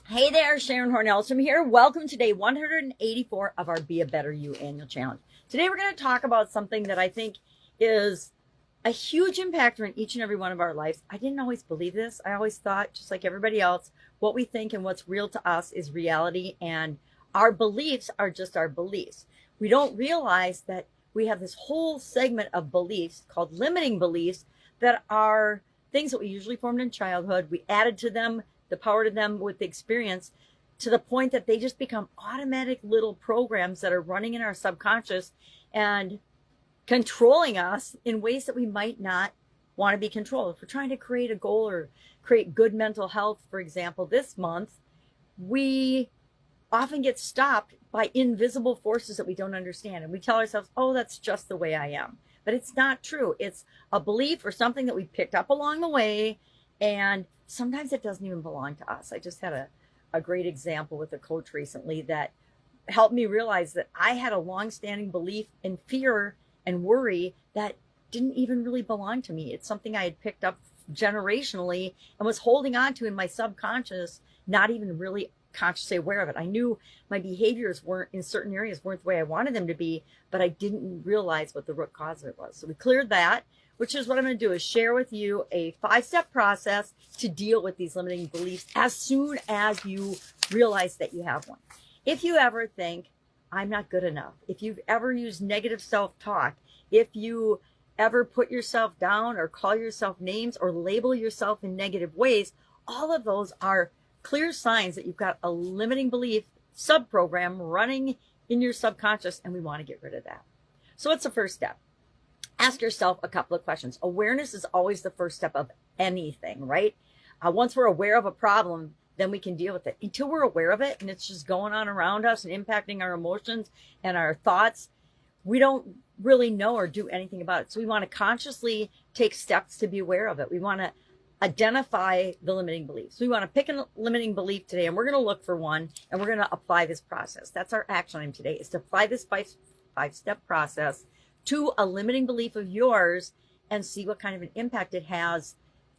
Hey there, Sharon Horne-Ellstrom here. Welcome to day 184 of our Be a Better You annual challenge. Today we're going to talk about something that I think is a huge impactor in each and every one of our lives. I didn't always believe this. I always thought, just like everybody else, what we think and what's real to us is reality, and our beliefs are just our beliefs. We don't realize that we have this whole segment of beliefs called limiting beliefs that are things that we usually formed in childhood. We added to them the power to them with the experience, to the point that they just become automatic little programs that are running in our subconscious and controlling us in ways that we might not want to be controlled. If we're trying to create a goal or create good mental health, for example, this month, we often get stopped by invisible forces that we don't understand. And we tell ourselves, oh, that's just the way I am. But it's not true. It's a belief or something that we picked up along the way, and sometimes it doesn't even belong to us. I just had a great example with a coach recently that helped me realize that I had a long-standing belief in fear and worry that didn't even really belong to me. It's something I had picked up generationally and was holding on to in my subconscious, not even really consciously aware of it. I knew my behaviors weren't in certain areas weren't the way I wanted them to be, but I didn't realize what the root cause of it was. So we cleared that, which is what I'm going to do, is share with you a 5-step process to deal with these limiting beliefs as soon as you realize that you have one. If you ever think, I'm not good enough, if you've ever used negative self-talk, if you ever put yourself down or call yourself names or label yourself in negative ways, all of those are clear signs that you've got a limiting belief subprogram running in your subconscious, and we want to get rid of that. So what's the first step? Ask yourself a couple of questions. Awareness is always the first step of anything, right? Once we're aware of a problem, then we can deal with it. Until we're aware of it and it's just going on around us and impacting our emotions and our thoughts, we don't really know or do anything about it. So we want to consciously take steps to be aware of it. We want to identify the limiting beliefs. We want to pick a limiting belief today, and we're going to look for one, and we're going to apply this process. That's our action item today, is to apply this five-step process to a limiting belief of yours and see what kind of an impact it has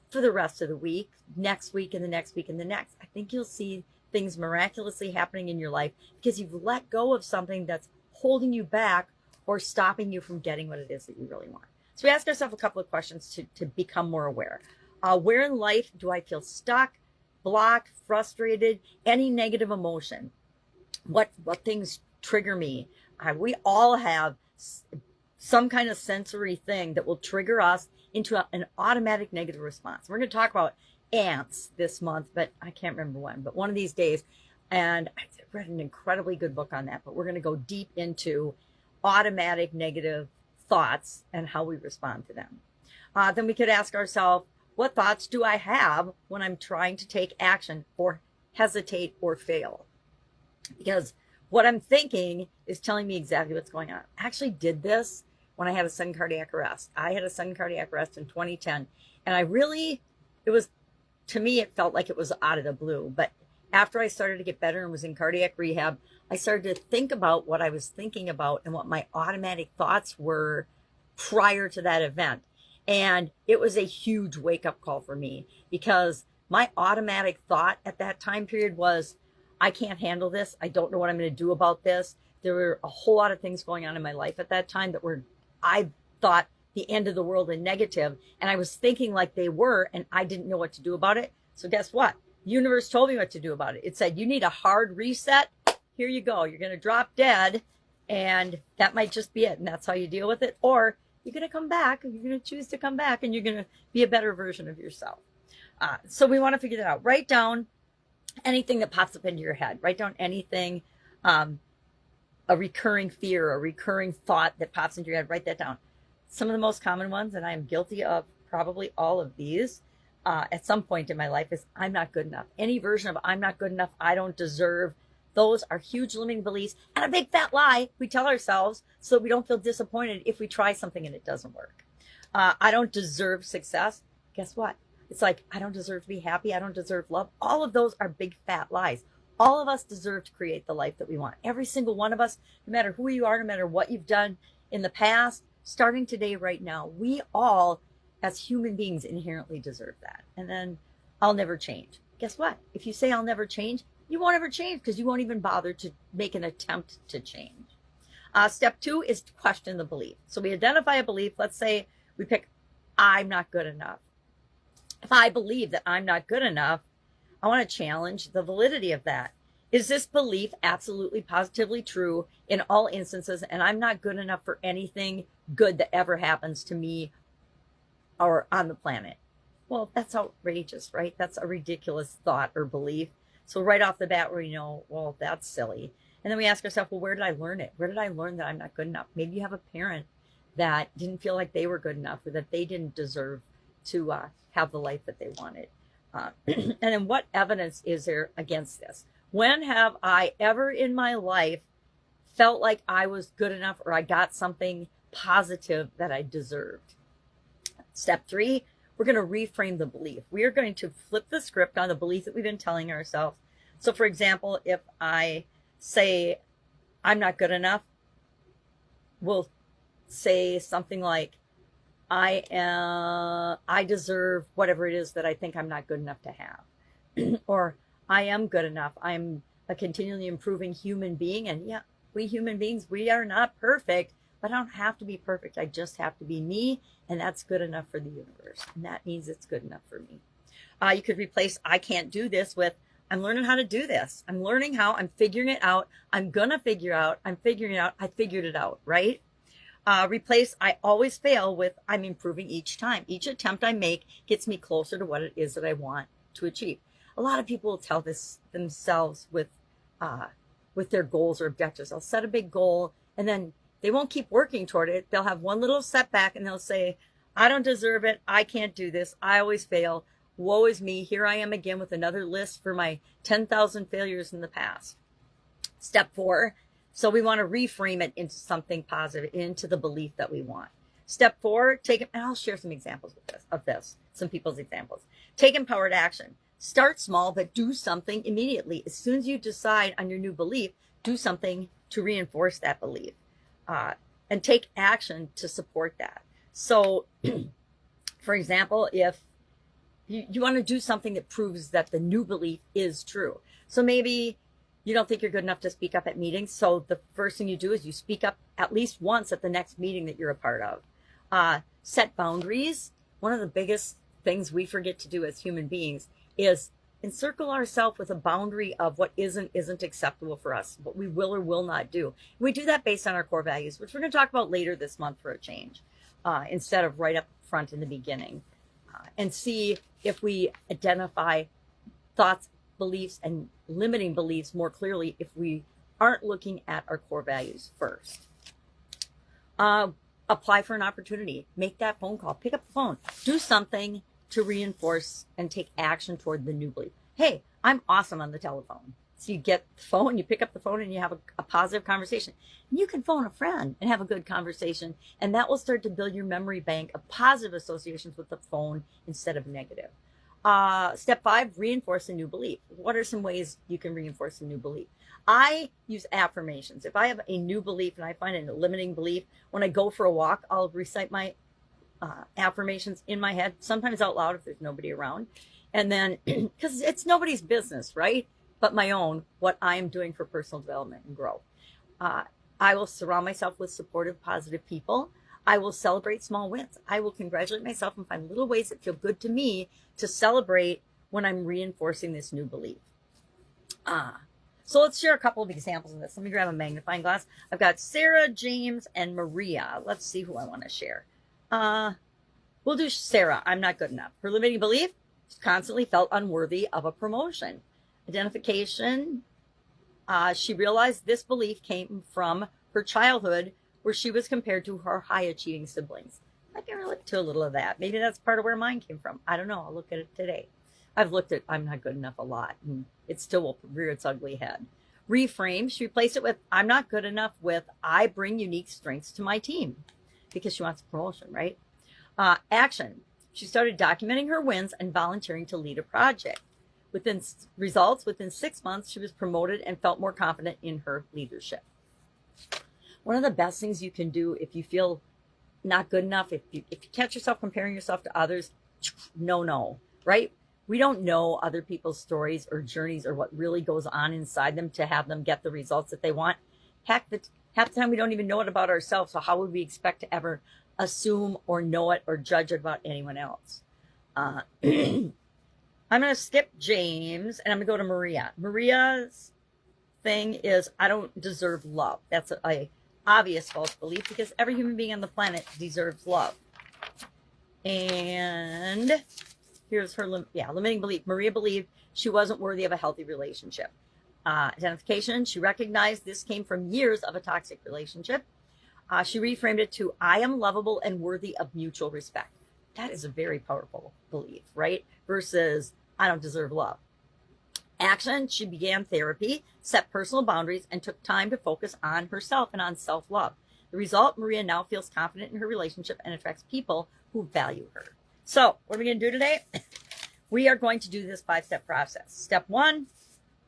for the rest of the week, next week, and the next week, and the next. I think you'll see things miraculously happening in your life because you've let go of something that's holding you back or stopping you from getting what it is that you really want. So we ask ourselves a couple of questions to become more aware. Where in life do I feel stuck, blocked, frustrated, any negative emotion? What things trigger me? We all have some kind of sensory thing that will trigger us into an automatic negative response. We're going to talk about ants this month, but I can't remember when, but one of these days. And I read an incredibly good book on that, but we're going to go deep into automatic negative thoughts and how we respond to them. Then we could ask ourselves, what thoughts do I have when I'm trying to take action or hesitate or fail? Because what I'm thinking is telling me exactly what's going on. I actually did this when I had a sudden cardiac arrest. I had a sudden cardiac arrest in 2010. And to me, it felt like it was out of the blue. But after I started to get better and was in cardiac rehab, I started to think about what I was thinking about and what my automatic thoughts were prior to that event. And it was a huge wake-up call for me, because my automatic thought at that time period was, I can't handle this. I don't know what I'm going to do about this. There were a whole lot of things going on in my life at that time that I thought the end of the world and negative, and I was thinking like they were, and I didn't know what to do about it. So guess what? The universe told me what to do about it. It said, you need a hard reset. Here you go. You're going to drop dead, and that might just be it. And that's how you deal with it. Or you're going to come back, and you're going to choose to come back, and you're going to be a better version of yourself. So we want to figure that out. Write down anything that pops up into your head. Write down anything, a recurring fear, a recurring thought that pops into your head. Write that down. Some of the most common ones, and I am guilty of probably all of these at some point in my life, is I'm not good enough. Any version of I'm not good enough, I don't deserve. Those are huge limiting beliefs and a big fat lie we tell ourselves so that we don't feel disappointed if we try something and it doesn't work. I don't deserve success. Guess what? It's like, I don't deserve to be happy. I don't deserve love. All of those are big fat lies. All of us deserve to create the life that we want. Every single one of us, no matter who you are, no matter what you've done in the past, starting today, right now, we all, as human beings, inherently deserve that. And then I'll never change. Guess what? If you say I'll never change, you won't ever change because you won't even bother to make an attempt to change. Step 2 is to question the belief. So we identify a belief. Let's say we pick, I'm not good enough. If I believe that I'm not good enough, I want to challenge the validity of that. Is this belief absolutely positively true in all instances, and I'm not good enough for anything good that ever happens to me or on the planet? Well, that's outrageous, right? That's a ridiculous thought or belief. So right off the bat, we know, well, that's silly. And then we ask ourselves, well, where did I learn it? Where did I learn that I'm not good enough? Maybe you have a parent that didn't feel like they were good enough, or that they didn't deserve to have the life that they wanted. And then what evidence is there against this? When have I ever in my life felt like I was good enough, or I got something positive that I deserved? Step 3, we're going to reframe the belief. We are going to flip the script on the belief that we've been telling ourselves. So for example, if I say I'm not good enough, we'll say something like, I deserve whatever it is that I think I'm not good enough to have. Or I am good enough. I'm a continually improving human being. And yeah, we human beings, we are not perfect, but I don't have to be perfect. I just have to be me. And that's good enough for the universe. And that means it's good enough for me. You could replace I can't do this with I'm learning how to do this. I'm learning how. I'm figuring it out. I'm going to figure out. I'm figuring it out. I figured it out, right? Replace I always fail with I'm improving each time. Each attempt I make gets me closer to what it is that I want to achieve. A lot of people will tell this themselves with their goals or objectives. They'll set a big goal and then they won't keep working toward it. They'll have one little setback and they'll say, I don't deserve it. I can't do this. I always fail. Woe is me. Here I am again with another list for my 10,000 failures in the past. Step 4. So we want to reframe it into something positive, into the belief that we want. Step 4, and I'll share some examples of this, some people's examples. Take empowered action. Start small, but do something immediately. As soon as you decide on your new belief, do something to reinforce that belief. And take action to support that. So, for example, if you want to do something that proves that the new belief is true. So maybe you don't think you're good enough to speak up at meetings. So the first thing you do is you speak up at least once at the next meeting that you're a part of. Set boundaries. One of the biggest things we forget to do as human beings is encircle ourselves with a boundary of what isn't acceptable for us, what we will or will not do. We do that based on our core values, which we're going to talk about later this month for a change, instead of right up front in the beginning. And see if we identify thoughts, beliefs, and limiting beliefs more clearly if we aren't looking at our core values first. Apply for an opportunity. Make that phone call. Pick up the phone. Do something to reinforce and take action toward the new belief. Hey, I'm awesome on the telephone. So you get the phone, you pick up the phone, and you have a positive conversation. And you can phone a friend and have a good conversation, and that will start to build your memory bank of positive associations with the phone instead of negative. Step 5, reinforce a new belief. What are some ways you can reinforce a new belief? I use affirmations. If I have a new belief and I find a limiting belief, when I go for a walk, I'll recite my affirmations in my head, sometimes out loud if there's nobody around. And then, because it's nobody's business, right? But my own, what I am doing for personal development and growth. I will surround myself with supportive, positive people. I will celebrate small wins. I will congratulate myself and find little ways that feel good to me to celebrate when I'm reinforcing this new belief. So let's share a couple of examples of this. Let me grab a magnifying glass. I've got Sarah, James, and Maria. Let's see who I want to share. We'll do Sarah. I'm not good enough. Her limiting belief, she constantly felt unworthy of a promotion. Identification, she realized this belief came from her childhood where she was compared to her high-achieving siblings. I can relate to a little of that. Maybe that's part of where mine came from. I don't know. I'll look at it today. I've looked at I'm not good enough a lot, and it still will rear its ugly head. Reframe, she replaced it with I'm not good enough with I bring unique strengths to my team, because she wants a promotion, right? Action, she started documenting her wins and volunteering to lead a project. Within 6 months, she was promoted and felt more confident in her leadership. One of the best things you can do if you feel not good enough, if you catch yourself comparing yourself to others, no, right? We don't know other people's stories or journeys or what really goes on inside them to have them get the results that they want. Heck, half the time we don't even know it about ourselves. So how would we expect to ever assume or know it or judge it about anyone else? I'm going to skip James and I'm going to go to Maria. Maria's thing is, I don't deserve love. That's a obvious false belief because every human being on the planet deserves love. And here's her limiting belief. Maria believed she wasn't worthy of a healthy relationship. Identification, she recognized this came from years of a toxic relationship. She reframed it to, I am lovable and worthy of mutual respect. That is a very powerful belief, right? Versus, I don't deserve love. Action, she began therapy, set personal boundaries, and took time to focus on herself and on self-love. The result, Maria now feels confident in her relationship and attracts people who value her. So, what are we going to do today? We are going to do this 5-step process. Step 1,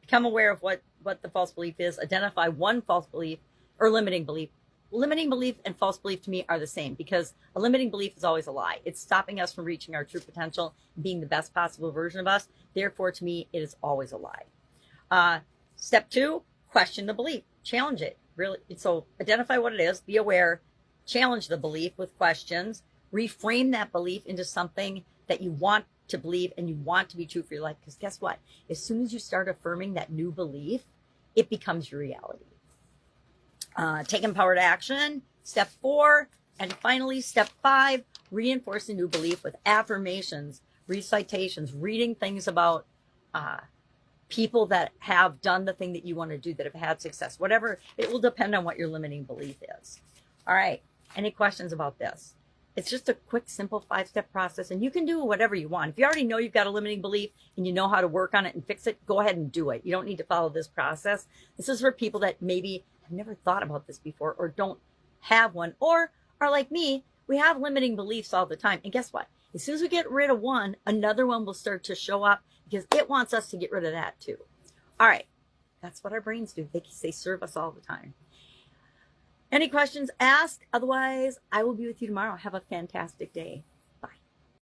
become aware of what the false belief is. Identify one false belief or limiting belief. Limiting belief and false belief to me are the same because a limiting belief is always a lie. It's stopping us from reaching our true potential and being the best possible version of us. Therefore, to me, it is always a lie. Step 2, question the belief. Challenge it. Really. So identify what it is. Be aware. Challenge the belief with questions. Reframe that belief into something that you want to believe and you want to be true for your life. Because guess what? As soon as you start affirming that new belief, it becomes your reality. Take empowered action. Step 4. And finally, step 5, reinforce a new belief with affirmations, recitations, reading things about people that have done the thing that you want to do, that have had success, whatever. It will depend on what your limiting belief is. All right. Any questions about this? It's just a quick, simple 5-step process, and you can do whatever you want. If you already know you've got a limiting belief and you know how to work on it and fix it, go ahead and do it. You don't need to follow this process. This is for people that maybe have never thought about this before or don't have one or are like me. We have limiting beliefs all the time. And guess what? As soon as we get rid of one, another one will start to show up because it wants us to get rid of that too. All right. That's what our brains do. They serve us all the time. Any questions, ask. Otherwise, I will be with you tomorrow. Have a fantastic day.